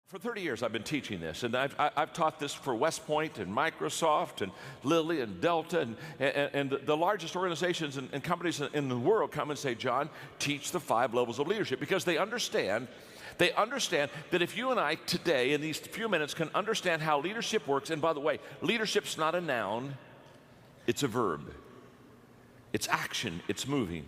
For 30 years, I've been teaching this, and I've taught this for West Point and Microsoft and Lilly and Delta, and the largest organizations and companies in the world come and say, John, teach the 5 levels of leadership, because they understand that if you and I today, in these few minutes, can understand how leadership works, and by the way, leadership's not a noun, it's a verb. It's action, it's moving.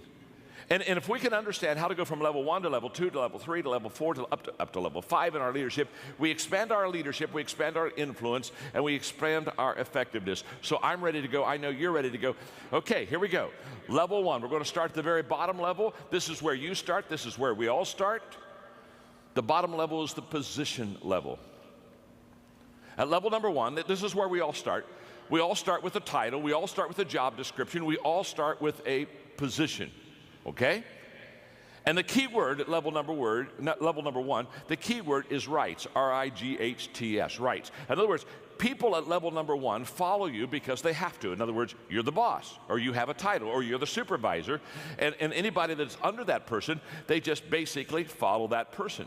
And if we can understand how to go from level 1 to level 2 to level 3 to level 4 to up to level 5 in our leadership, we expand our leadership, we expand our influence, and we expand our effectiveness. So I'm ready to go. I know you're ready to go. Okay, here we go. Level 1, we're going to start at the very bottom level. This is where you start. This is where we all start. The bottom level is the position level. At level number 1, this is where we all start. We all start with a title. We all start with a job description. We all start with a position. Okay? And the key word at level number 1, the key word is rights, R-I-G-H-T-S, rights. In other words, people at level number 1 follow you because they have to. In other words, you're the boss, or you have a title, or you're the supervisor, and anybody that's under that person, they just basically follow that person.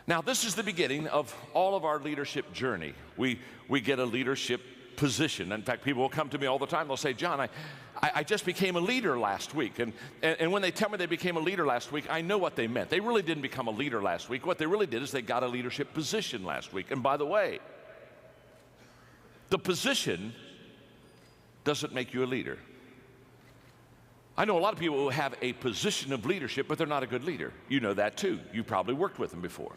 Now, this is the beginning of all of our leadership journey. We get a leadership position. In fact, people will come to me all the time. They'll say, John, I just became a leader last week. And when they tell me they became a leader last week, I know what they meant. They really didn't become a leader last week. What they really did is they got a leadership position last week. And by the way, the position doesn't make you a leader. I know a lot of people who have a position of leadership, but they're not a good leader. You know that too. You probably worked with them before.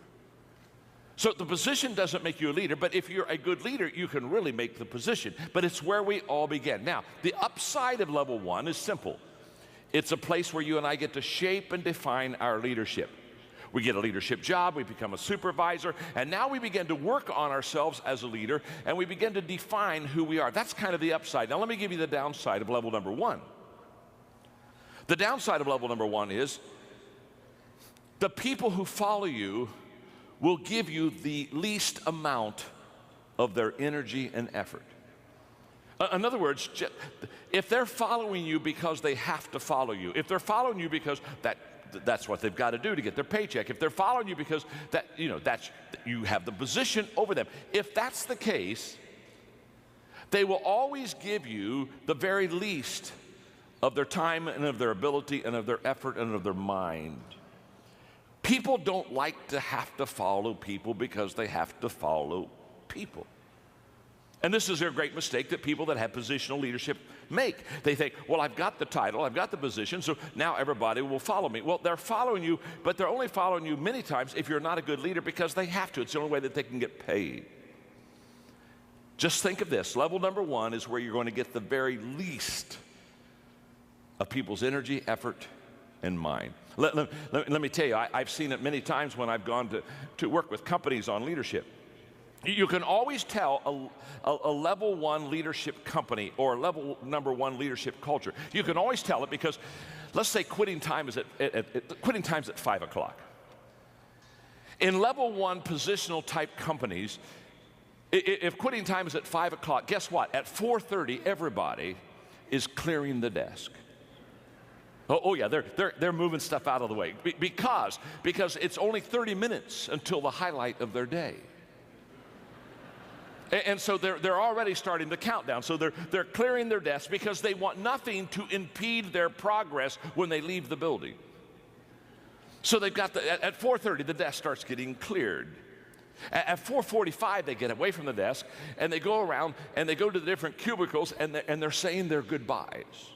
So the position doesn't make you a leader, but if you're a good leader, you can really make the position. But it's where we all begin. Now, the upside of level 1 is simple. It's a place where you and I get to shape and define our leadership. We get a leadership job, we become a supervisor, and now we begin to work on ourselves as a leader, and we begin to define who we are. That's kind of the upside. Now let me give you the downside of level number 1. The downside of level number 1 is the people who follow you will give you the least amount of their energy and effort. In other words, if they're following you because they have to follow you, if they're following you because that's what they've got to do to get their paycheck, if they're following you because you have the position over them, if that's the case, they will always give you the very least of their time and of their ability and of their effort and of their mind. People don't like to have to follow people because they have to follow people. And this is a great mistake that people that have positional leadership make. They think, well, I've got the title, I've got the position, so now everybody will follow me. Well, they're following you, but they're only following you many times if you're not a good leader because they have to. It's the only way that they can get paid. Just think of this. Level number 1 is where you're going to get the very least of people's energy, effort, and mind. Let me tell you, I've seen it many times when I've gone to work with companies on leadership. You can always tell a level 1 leadership company or a level number 1 leadership culture. You can always tell it because, let's say quitting time is at 5 o'clock. In level 1 positional type companies, if quitting time is at 5 o'clock, guess what? At 4:30, everybody is clearing the desk. Oh yeah, they're moving stuff out of the way because it's only 30 minutes until the highlight of their day. And so they're already starting the countdown. So they're clearing their desks because they want nothing to impede their progress when they leave the building. So they've got at 4:30 the desk starts getting cleared. At 4:45 they get away from the desk and they go around and they go to the different cubicles and they're saying their goodbyes.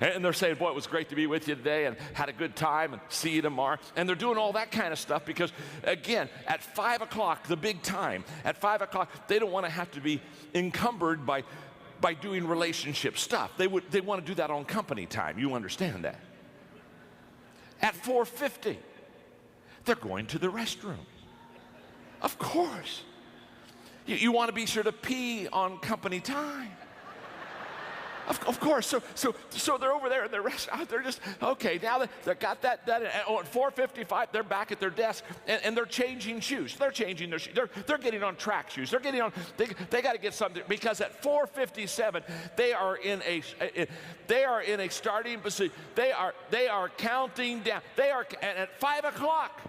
And they're saying, boy, it was great to be with you today and had a good time and see you tomorrow. And they're doing all that kind of stuff because, again, at 5 o'clock, the big time, at 5 o'clock, they don't want to have to be encumbered by doing relationship stuff. They want to do that on company time. You understand that. At 4:50, they're going to the restroom. Of course. You want to be sure to pee on company time. Of course, so they're over there in the restaurant. They're just, okay, now they got that at 4:55, they're back at their desk, and they're changing shoes. They're changing their shoes. They're getting on track shoes. They're getting on, they got to get something, because at 4:57, they are in a starting position. They are counting down. And at 5 o'clock,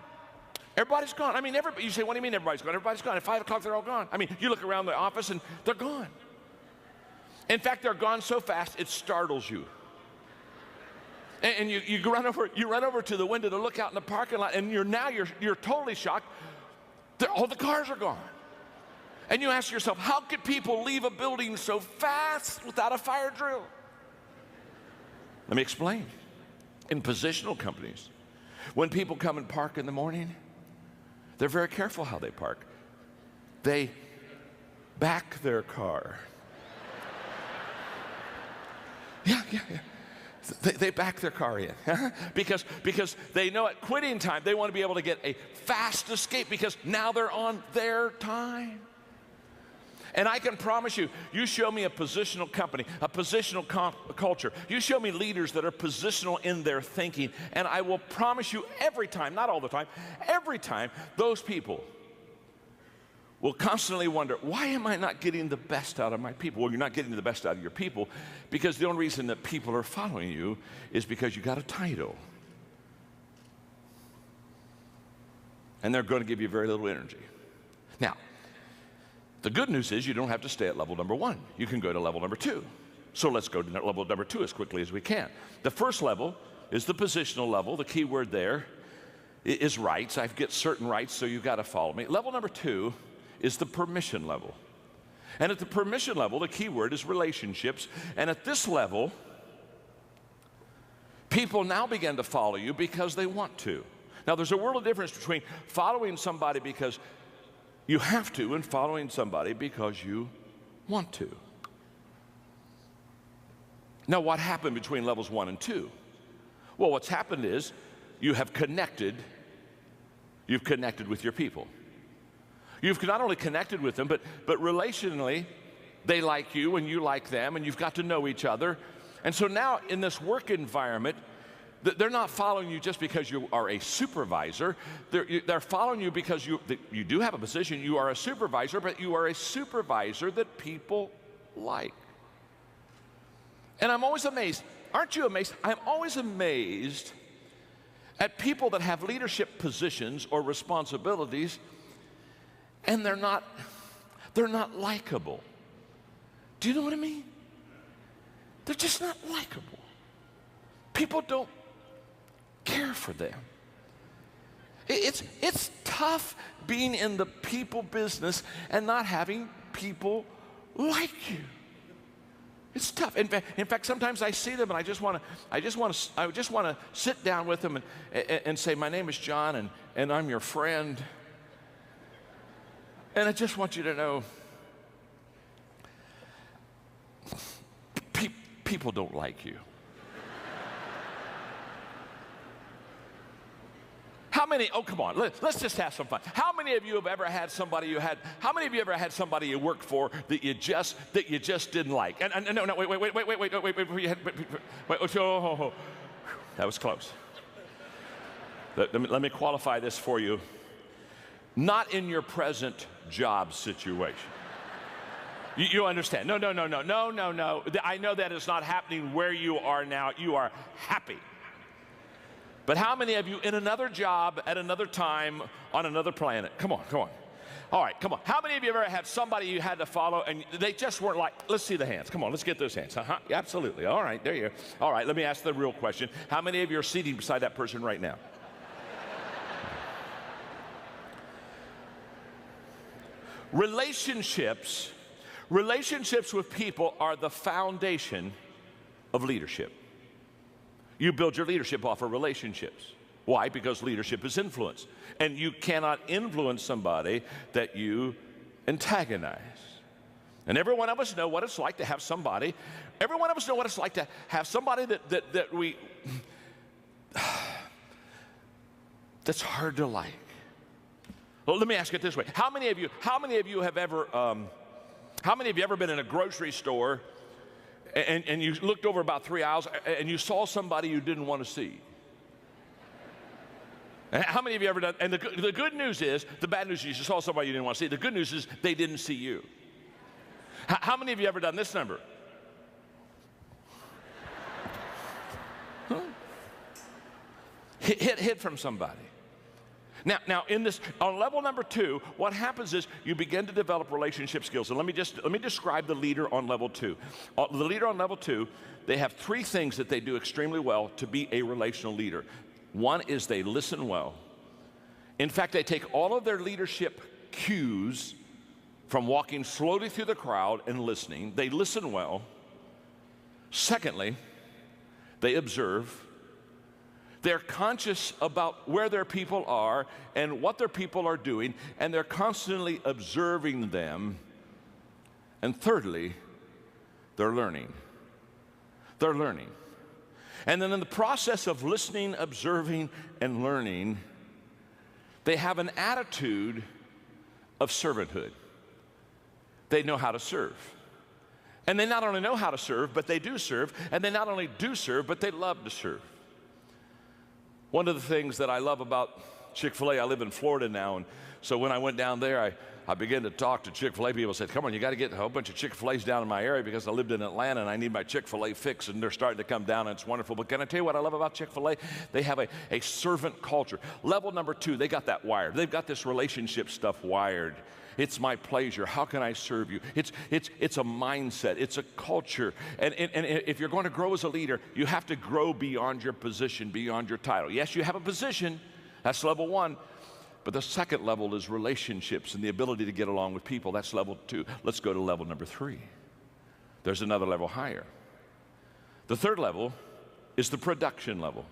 Everybody's gone. I mean, you say, what do you mean everybody's gone? Everybody's gone. At 5 o'clock, they're all gone. I mean, you look around the office and they're gone. In fact, they're gone so fast, it startles you. And you run over to the window to look out in the parking lot, and you're totally shocked. All the cars are gone. And you ask yourself, how could people leave a building so fast without a fire drill? Let me explain. In positional companies, when people come and park in the morning, they're very careful how they park. They back their car. Yeah. They back their car in because they know at quitting time they want to be able to get a fast escape because now they're on their time. And I can promise you, you show me a positional company, a positional culture, you show me leaders that are positional in their thinking, and I will promise you every time, not all the time, every time, those people will constantly wonder, why am I not getting the best out of my people? Well, you're not getting the best out of your people because the only reason that people are following you is because you got a title. And they're going to give you very little energy. Now, the good news is you don't have to stay at level number 1. You can go to level number 2. So let's go to level number 2 as quickly as we can. The first level is the positional level. The key word there is rights. I get certain rights, so you've got to follow me. Level number 2 is the permission level. And at the permission level, the key word is relationships. And at this level, people now begin to follow you because they want to. Now, there's a world of difference between following somebody because you have to and following somebody because you want to. Now, what happened between levels 1 and 2? Well, what's happened is you've connected with your people. You've not only connected with them, but relationally, they like you and you like them, and you've got to know each other. And so now in this work environment, they're not following you just because you are a supervisor. They're following you because you do have a position. You are a supervisor, but you are a supervisor that people like. And I'm always amazed. Aren't you amazed? I'm always amazed at people that have leadership positions or responsibilities, and they're not likable. Do you know what I mean? They're just not likable. People don't care for them. It's tough being in the people business and not having people like you. It's tough. In fact, sometimes I see them and I just want to sit down with them and say, my name is John and I'm your friend. And I just want you to know, people don't like you. How many, oh, come on, let's just have some fun. How many of you have ever had somebody you worked for that you just didn't like? And no, wait, oh, that was close. Let me qualify this for you. Not in your present job situation. You understand? No. I know that is not happening where you are now. You are happy. But how many of you in another job at another time on another planet? Come on. All right, come on. How many of you ever had somebody you had to follow and they just weren't like, let's see the hands. Come on, let's get those hands. Absolutely. All right, there you are. All right, let me ask the real question. How many of you are seating beside that person right now? Relationships with people are the foundation of leadership. You build your leadership off of relationships. Why? Because leadership is influence. And you cannot influence somebody that you antagonize. And every one of us know what it's like to have somebody, that's hard to like. Well, let me ask it this way. How many of you have ever been in a grocery store and you looked over about 3 aisles and you saw somebody you didn't want to see? And how many of you ever done? And the good news is, the bad news is you saw somebody you didn't want to see. The good news is they didn't see you. How many of you ever done this number? Huh? Hid from somebody. Now, in this, on level number 2, what happens is you begin to develop relationship skills. And let me describe the leader on level 2. The leader on level 2, they have 3 things that they do extremely well to be a relational leader. One is they listen well. In fact, they take all of their leadership cues from walking slowly through the crowd and listening. They listen well. Secondly, they observe. They're conscious about where their people are and what their people are doing, and they're constantly observing them. And thirdly, they're learning. They're learning. And then in the process of listening, observing, and learning, they have an attitude of servanthood. They know how to serve. And they not only know how to serve, but they do serve. And they not only do serve, but they love to serve. One of the things that I love about Chick-fil-A, I live in Florida now, and so when I went down there, I began to talk to Chick-fil-A people. Said, come on, you got to get a whole bunch of Chick-fil-A's down in my area because I lived in Atlanta and I need my Chick-fil-A fix, and they're starting to come down, and it's wonderful. But can I tell you what I love about Chick-fil-A? They have a servant culture. Level number 2, they got that wired. They've got this relationship stuff wired. It's my pleasure. How can I serve you? It's a mindset. It's a culture. And if you're going to grow as a leader, you have to grow beyond your position, beyond your title. Yes, you have a position. That's level 1. But the second level is relationships and the ability to get along with people. That's level 2. Let's go to level number 3. There's another level higher. The third level is the production level.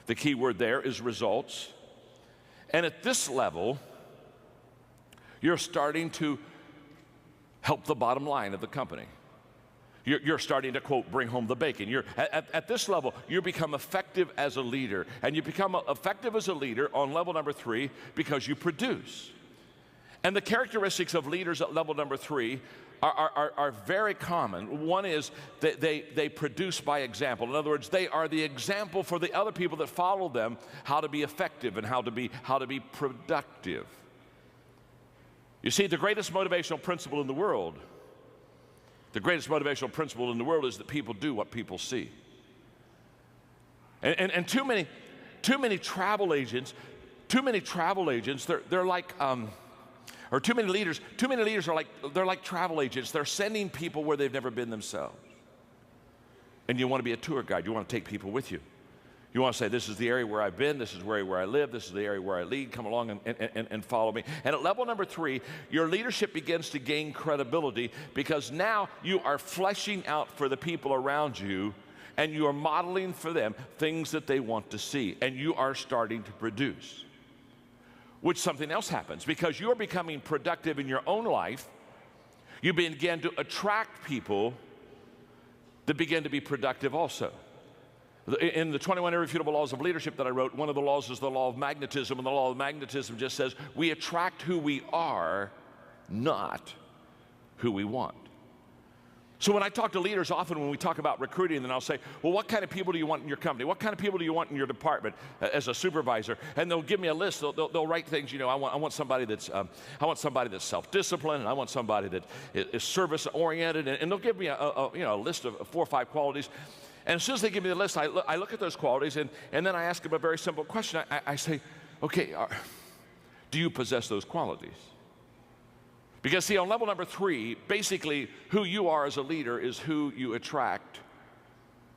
The key word there is results. And at this level, you're starting to help the bottom line of the company. You're starting to, quote, bring home the bacon. At this level, you become effective as a leader. And you become effective as a leader on level number 3 because you produce. And the characteristics of leaders at level number 3 are very common. One is that they produce by example. In other words, they are the example for the other people that follow them how to be effective and how to be productive. You see, the greatest motivational principle in the world is that people do what people see. And too many travel agents, they're like, or too many leaders are like travel agents. They're sending people where they've never been themselves. And you want to be a tour guide. You want to take people with you. You want to say, this is the area where I've been, this is where I live, this is the area where I lead, come along and follow me. And at level number 3, your leadership begins to gain credibility because now you are fleshing out for the people around you and you are modeling for them things that they want to see, and you are starting to produce. Which something else happens because you're becoming productive in your own life. You begin to attract people that begin to be productive also. In the 21 Irrefutable Laws of Leadership that I wrote, one of the laws is the law of magnetism, and the law of magnetism just says we attract who we are, not who we want. So when I talk to leaders, often when we talk about recruiting, then I'll say, well, what kind of people do you want in your company? What kind of people do you want in your department as a supervisor? And they'll give me a list. They'll write things, you know, I want somebody that's self-disciplined, and I want somebody that is service-oriented, and they'll give me a list of 4 or 5 qualities. And as soon as they give me the list, I look at those qualities, and then I ask them a very simple question. I say, okay, do you possess those qualities? Because see, on level number 3, basically who you are as a leader is who you attract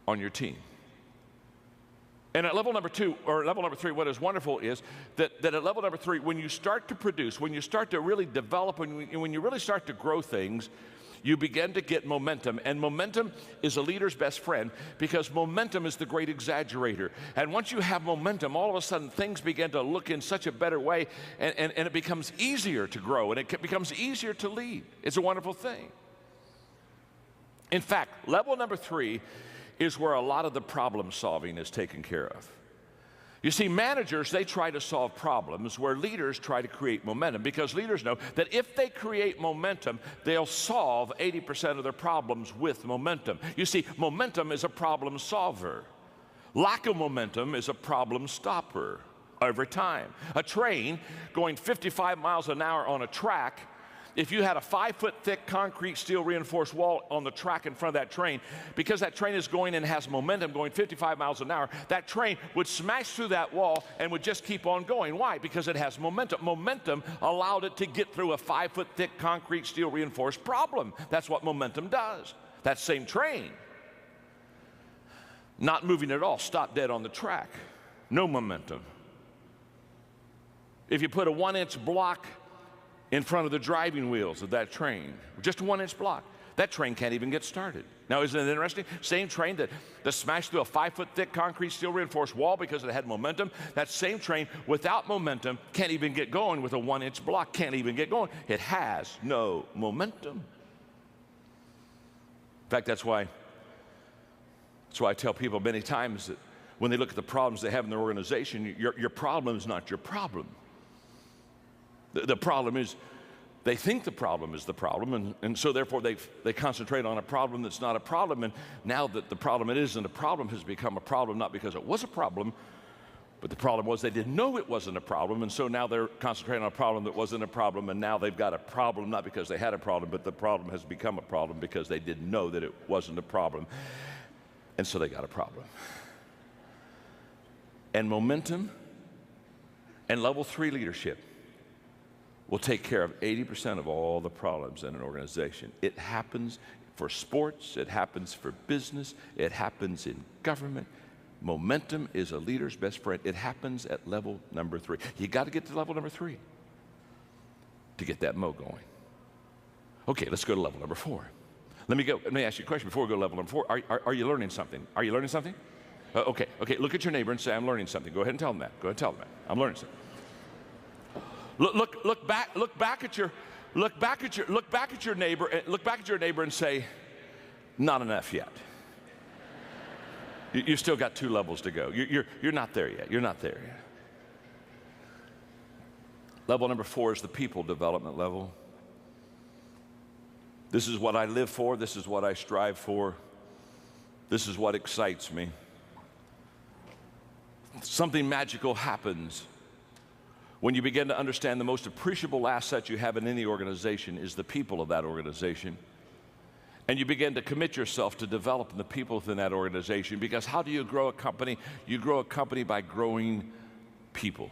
on your team. And at level number 2, or level number 3, what is wonderful is that at level number 3, when you start to produce, when you start to really develop, when you really start to grow things, you begin to get momentum. And momentum is a leader's best friend because momentum is the great exaggerator. And once you have momentum, all of a sudden things begin to look in such a better way, and it becomes easier to grow, and it becomes easier to lead. It's a wonderful thing. In fact, level number 3 is where a lot of the problem solving is taken care of. You see, managers, they try to solve problems where leaders try to create momentum, because leaders know that if they create momentum, they'll solve 80% of their problems with momentum. You see, momentum is a problem solver. Lack of momentum is a problem stopper over time. A train going 55 miles an hour on a track, if you had a 5-foot thick concrete steel reinforced wall on the track in front of that train, because that train is going and has momentum going 55 miles an hour, that train would smash through that wall and would just keep on going. Why? Because it has momentum. Momentum allowed it to get through a 5-foot thick concrete steel reinforced problem. That's what momentum does. That same train, not moving at all, stopped dead on the track. No momentum. If you put a 1-inch block in front of the driving wheels of that train, just a 1-inch block, that train can't even get started. Now, isn't it interesting? Same train that smashed through a 5-foot thick concrete steel reinforced wall because it had momentum, that same train without momentum can't even get going with a 1-inch block, can't even get going. It has no momentum. In fact, that's why I tell people many times that when they look at the problems they have in their organization, your problem is not your problem. The problem is they think the problem is the problem, and so therefore they concentrate on a problem that's not a problem, and now that the problem it isn't a problem has become a problem, not because it was a problem, but the problem was they didn't know it wasn't a problem, and so now they're concentrating on a problem that wasn't a problem, and now they've got a problem not because they had a problem, but the problem has become a problem because they didn't know that it wasn't a problem, and so they got a problem. And momentum and level 3 leadership will take care of 80% of all the problems in an organization. It happens for sports, it happens for business, it happens in government. Momentum is a leader's best friend. It happens at level number 3. You got to get to level number 3 to get that mo going. Okay, let's go to level number 4. Let me ask you a question before we go to level number 4. Are you learning something? Are you learning something? Okay, look at your neighbor and say, I'm learning something. Go ahead and tell them that. Go ahead and tell them that. I'm learning something. Look back at your neighbor and say, not enough yet. You still got 2 levels to go. You're not there yet. You're not there yet. Level number 4 is the people development level. This is what I live for. This is what I strive for. This is what excites me. Something magical happens when you begin to understand the most appreciable asset you have in any organization is the people of that organization. And you begin to commit yourself to developing the people within that organization, because how do you grow a company? You grow a company by growing people.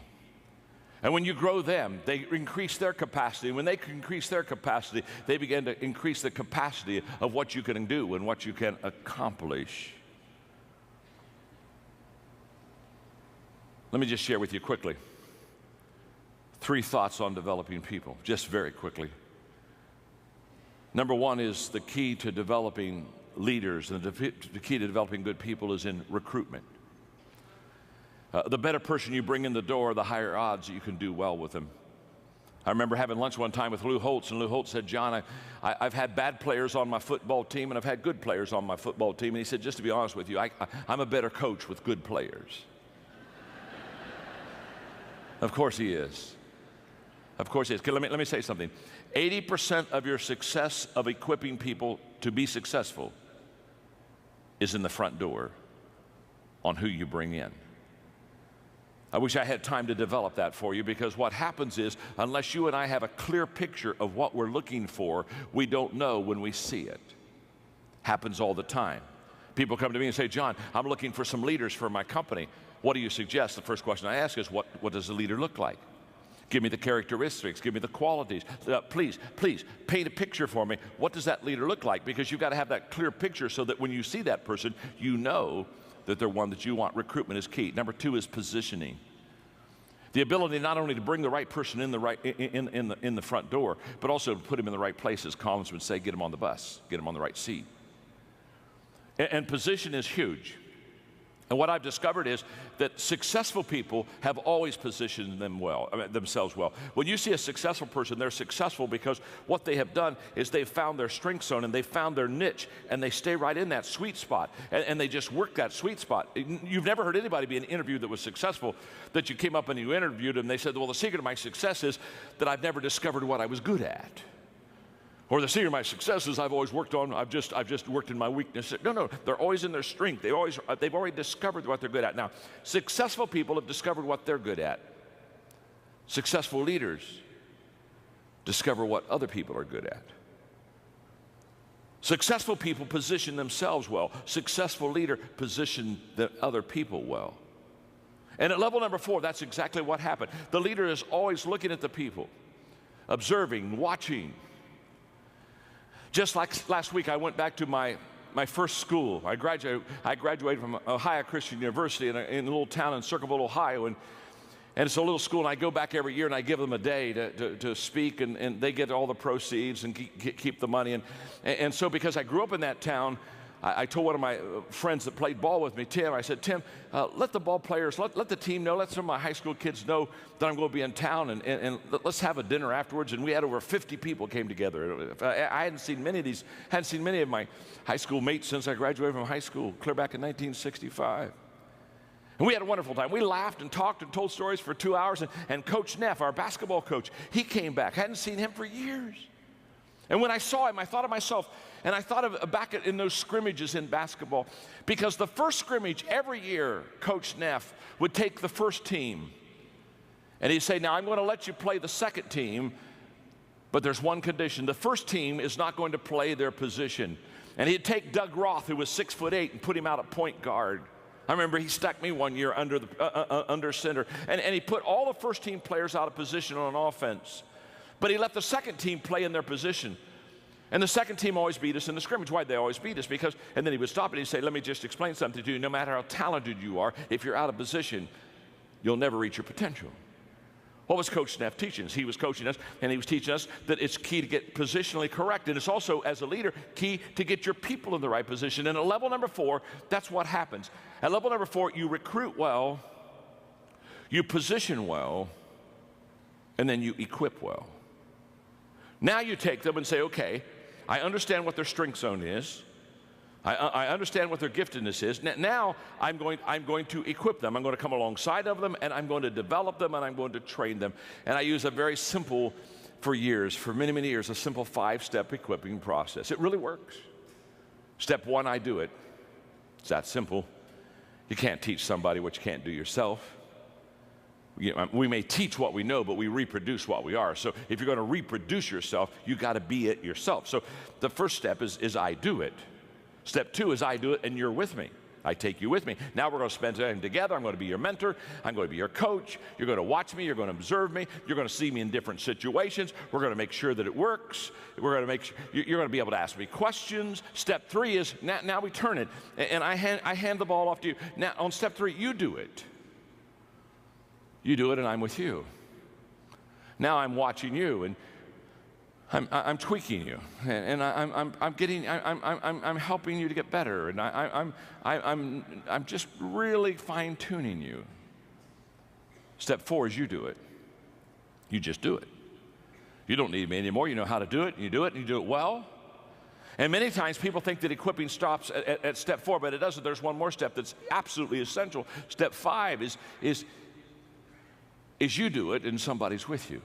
And when you grow them, they increase their capacity. When they increase their capacity, they begin to increase the capacity of what you can do and what you can accomplish. Let me just share with you quickly 3 thoughts on developing people, just very quickly. Number 1 is the key to developing leaders, and the key to developing good people is in recruitment. The better person you bring in the door, the higher odds that you can do well with them. I remember having lunch one time with Lou Holtz, and Lou Holtz said, John, I've had bad players on my football team, and I've had good players on my football team. And he said, just to be honest with you, I'm a better coach with good players. Of course he is. Of course he is. Let me say something. 80% of your success of equipping people to be successful is in the front door on who you bring in. I wish I had time to develop that for you, because what happens is, unless you and I have a clear picture of what we're looking for, we don't know when we see it. Happens all the time. People come to me and say, John, I'm looking for some leaders for my company. What do you suggest? The first question I ask is, what does a leader look like? Give me the characteristics, give me the qualities. Please paint a picture for me. What does that leader look like? Because you've got to have that clear picture so that when you see that person, you know that they're one that you want. Recruitment is key. Number 2 is positioning. The ability not only to bring the right person in the front door, but also to put him in the right places. Collins would say, get him on the bus, get him on the right seat. And position is huge. And what I've discovered is that successful people have always positioned themselves well. When you see a successful person, they're successful because what they have done is they've found their strength zone and they've found their niche, and they stay right in that sweet spot, and they just work that sweet spot. You've never heard anybody be in an interview that was successful that you came up and you interviewed them and they said, well, the secret of my success is that I've never discovered what I was good at. Or the secret of my success is I've always worked on, I've just worked in my weakness. No, they're always in their strength. They've already discovered what they're good at. Now, successful people have discovered what they're good at. Successful leaders discover what other people are good at. Successful people position themselves well. Successful leader position the other people well. And at level number 4, that's exactly what happened. The leader is always looking at the people, observing, watching. Just like last week, I went back to my first school. I graduated from Ohio Christian University in a little town in Circleville, Ohio, and it's a little school, and I go back every year, and I give them a day to speak, and they get all the proceeds and keep the money. And so because I grew up in that town, I told one of my friends that played ball with me, Tim, I said, Tim, let the ball players, let the team know, let some of my high school kids know that I'm going to be in town, and let's have a dinner afterwards. And we had over 50 people came together. I hadn't seen many of my high school mates since I graduated from high school, clear back in 1965. And we had a wonderful time. We laughed and talked and told stories for 2 hours. And Coach Neff, our basketball coach, he came back. Hadn't seen him for years. And when I saw him, I thought of myself, and I thought of back in those scrimmages in basketball, because the first scrimmage every year, Coach Neff would take the first team, and he'd say, now I'm going to let you play the second team, but there's one condition. The first team is not going to play their position. And he'd take Doug Roth, who was 6'8", and put him out at point guard. I remember he stuck me one year under center, and he put all the first team players out of position on offense. But he let the second team play in their position. And the second team always beat us in the scrimmage. Why'd they always beat us? Because, and then he would stop and he'd say, let me just explain something to you. No matter how talented you are, if you're out of position, you'll never reach your potential. What was Coach Neff teaching us? He was coaching us, and he was teaching us that it's key to get positionally correct. And it's also, as a leader, key to get your people in the right position. And at level number 4, that's what happens. At level number 4, you recruit well, you position well, and then you equip well. Now you take them and say, okay, I understand what their strength zone is. I understand what their giftedness is. Now I'm going to equip them. I'm going to come alongside of them, and I'm going to develop them, and I'm going to train them. And I use a very simple, for many, many years, a simple 5-step equipping process. It really works. Step 1, I do it. It's that simple. You can't teach somebody what you can't do yourself. We may teach what we know, but we reproduce what we are. So if you're going to reproduce yourself, you got to be it yourself. So the first step is I do it. Step 2 is I do it and you're with me. I take you with me. Now we're going to spend time together. I'm going to be your mentor. I'm going to be your coach. You're going to watch me. You're going to observe me. You're going to see me in different situations. We're going to make sure that it works. We're going to make sure you're going to be able to ask me questions. Step 3 is now we turn it, and I hand the ball off to you. Now on step 3, you do it. You do it, and I'm with you. Now I'm watching you, and I'm tweaking you, and I'm helping you to get better, and I'm just really fine-tuning you. Step 4 is you do it. You just do it. You don't need me anymore. You know how to do it, and you do it well. And many times people think that equipping stops at step 4, but it doesn't. There's one more step that's absolutely essential. Step 5 is you do it, and somebody's with you.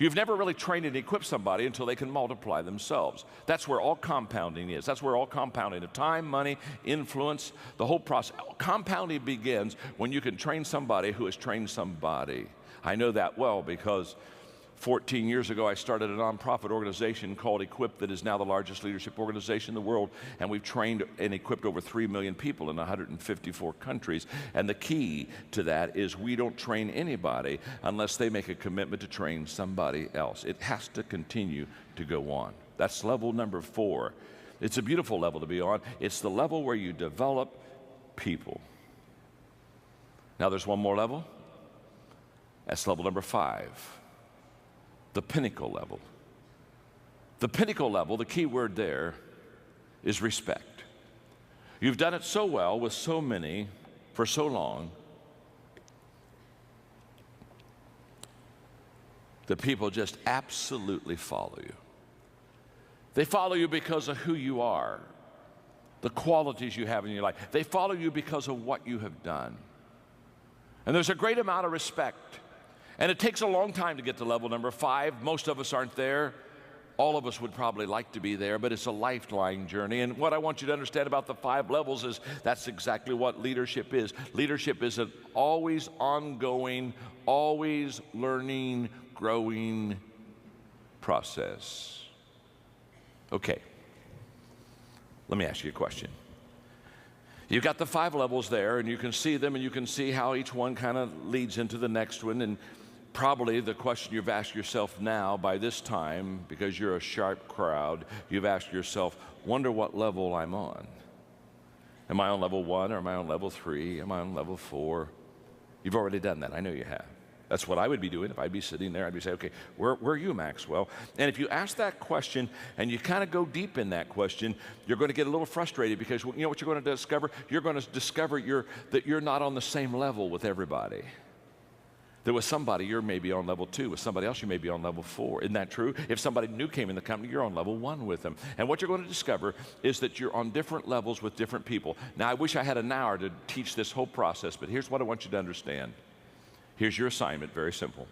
You've never really trained and equipped somebody until they can multiply themselves. That's where all compounding is. That's where all compounding of time, money, influence, the whole process. Compounding begins when you can train somebody who has trained somebody. I know that well because 14 years ago I started a nonprofit organization called Equip that is now the largest leadership organization in the world, and we've trained and equipped over 3 million people in 154 countries. And the key to that is we don't train anybody unless they make a commitment to train somebody else. It has to continue to go on. That's level number 4. It's a beautiful level to be on. It's the level where you develop people. Now there's one more level. That's level number 5. The pinnacle level. The pinnacle level, the key word there is respect. You've done it so well with so many for so long that people just absolutely follow you. They follow you because of who you are, the qualities you have in your life. They follow you because of what you have done. And there's a great amount of respect. And it takes a long time to get to level number 5. Most of us aren't there. All of us would probably like to be there, but it's a lifelong journey. And what I want you to understand about the 5 levels is that's exactly what leadership is. Leadership is an always ongoing, always learning, growing process. Okay, let me ask you a question. You've got the 5 levels there, and you can see them, and you can see how each one kind of leads into the next one. And probably the question you've asked yourself now by this time, because you're a sharp crowd, you've asked yourself, wonder what level I'm on. Am I on level 1, or am I on level 3? Am I on level 4? You've already done that. I know you have. That's what I would be doing if I'd be sitting there. I'd be saying, okay, where are you, Maxwell? And if you ask that question and you kind of go deep in that question, you're going to get a little frustrated, because you know what you're going to discover? You're going to discover that you're not on the same level with everybody. That with somebody, you're maybe on level 2. With somebody else, you may be on level 4. Isn't that true? If somebody new came in the company, you're on level 1 with them. And what you're going to discover is that you're on different levels with different people. Now, I wish I had an hour to teach this whole process, but here's what I want you to understand. Here's your assignment, very simple.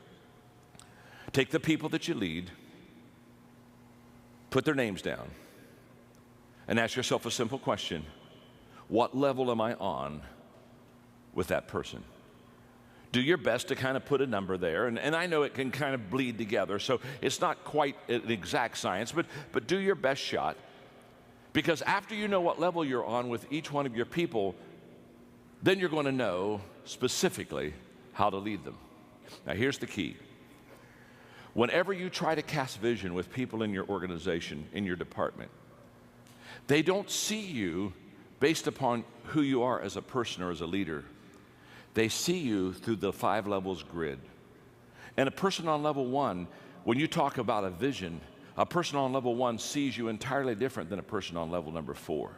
Take the people that you lead, put their names down, and ask yourself a simple question. What level am I on with that person? Do your best to kind of put a number there, and I know it can kind of bleed together, so it's not quite an exact science, but do your best shot, because after you know what level you're on with each one of your people, then you're going to know specifically how to lead them. Now, here's the key. Whenever you try to cast vision with people in your organization, in your department, they don't see you based upon who you are as a person or as a leader. They see you through the 5 levels grid. And a person on level 1, when you talk about a vision, a person on level 1 sees you entirely different than a person on level number 4.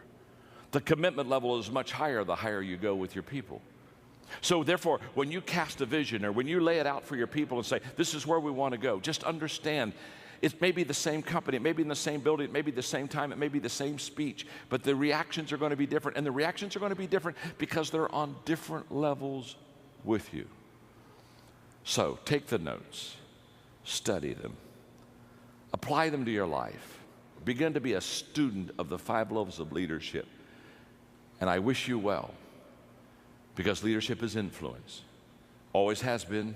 The commitment level is much higher the higher you go with your people. So therefore, when you cast a vision, or when you lay it out for your people and say, this is where we want to go, just understand, it may be the same company, it may be in the same building, it may be the same time, it may be the same speech, but the reactions are going to be different, and the reactions are going to be different because they're on different levels with you. So take the notes, study them, apply them to your life, begin to be a student of the 5 levels of leadership, and I wish you well. Because leadership is influence. Always has been,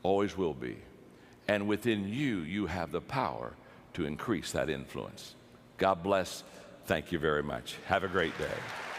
always will be. And within you, you have the power to increase that influence. God bless. Thank you very much. Have a great day.